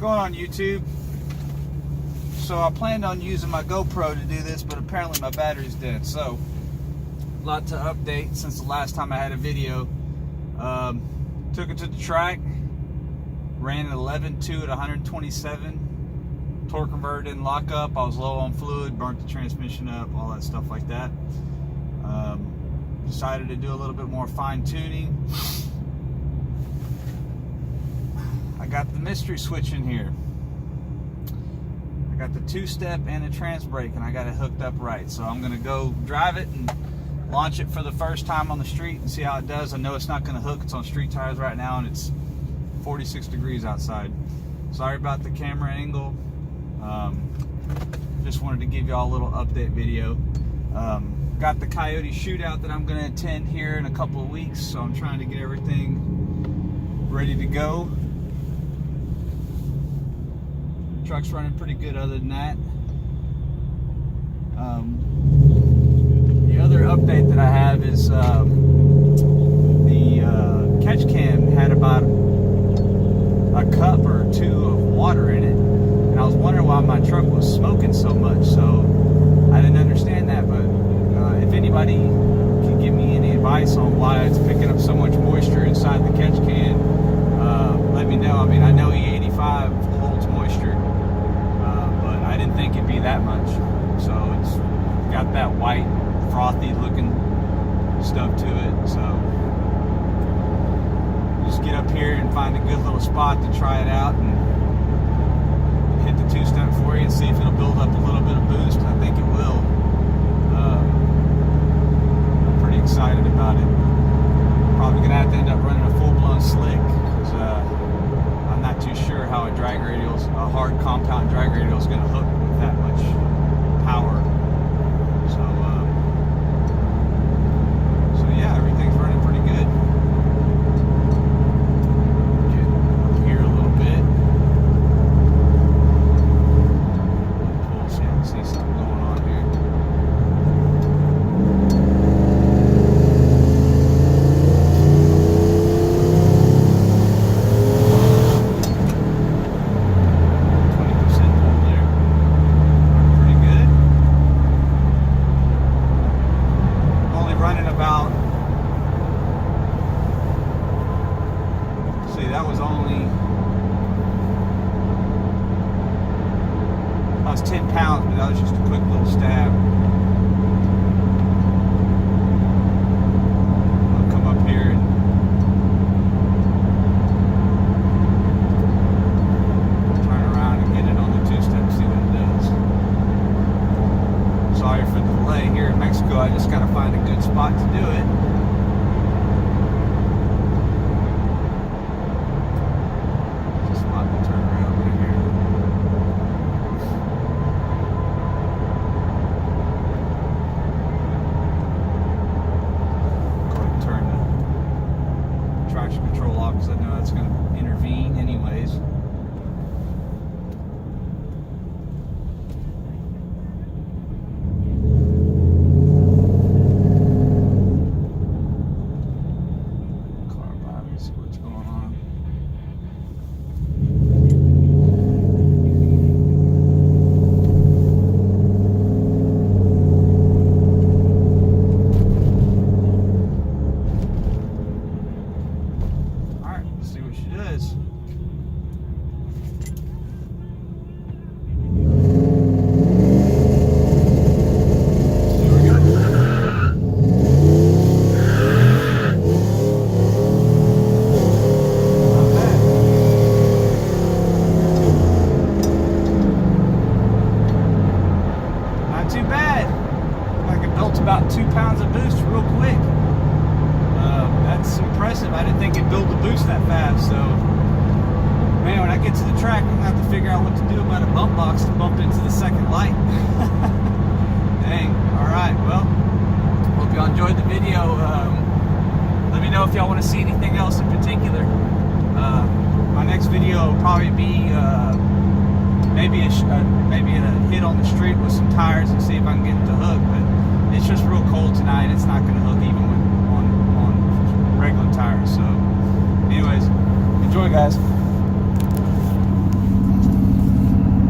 going on, YouTube? So I planned on using my GoPro to do this, but apparently my battery's dead. So a lot to update since the last time I had a video. Took it to the track, ran an 11.2 at 127. Torque converter didn't lock up. I was low on fluid, burnt the transmission up, all that stuff like that. Decided to do a little bit more fine tuning. I got the mystery switch in here. I got the two-step and a Transbrake, and I got it hooked up right. So I'm gonna go drive it and launch it for the first time on the street and see how it does. I know it's not gonna hook. It's on street tires right now, and it's 46 degrees outside. Sorry about the camera angle. Just wanted to give y'all a little update video. Got the Coyote Shootout that I'm gonna attend here in a couple of weeks, so I'm trying to get everything ready to go. Truck's running pretty good other than that. The other update that I have is the catch can had about a cup or two of water in it, and I was wondering why my truck was smoking so much. So I didn't understand that, but if anybody can give me any advice on why it's picking up so much moisture inside the catch can, let me know. I mean, I know E85 holds moisture, but I didn't think it'd be that much. So it's got that white, frothy looking stuff to it. So just get up here and find a good little spot to try it out and hit the two-step for you and see if it'll build up a little bit of boost. I think it will. I'm pretty excited about it. Probably gonna have to end up running a full-blown slick, because I'm not too sure how a hard compound drag radial is gonna hook with that much power. So yeah, everything's running pretty good. Get up here a little bit. Pull so you can see something going on here. That was only, that was 10 pounds, but that was just a quick little stab. I'll come up here and turn around and get it on the two-step, see what it does. Sorry for the delay here in Mexico. I just gotta find a good spot to do it. Control lock, because I know that's going to intervene anyways. Car by, let's see what's going on. See what she does. There we go. Not bad. Not too bad. Like it built about 2 pounds of boost real quick. That's impressive. I didn't think it'd build the boost that fast. So, man, when I get to the track, I'm gonna have to figure out what to do about a bump box to bump into the second light. Dang. All right. Well, hope y'all enjoyed the video. Let me know if y'all want to see anything else in particular. My next video will probably be maybe a hit on the street with some tires and see if I can get it to hook. But it's just real cold tonight. It's not going to hook even on regular tires. So anyways, enjoy, guys.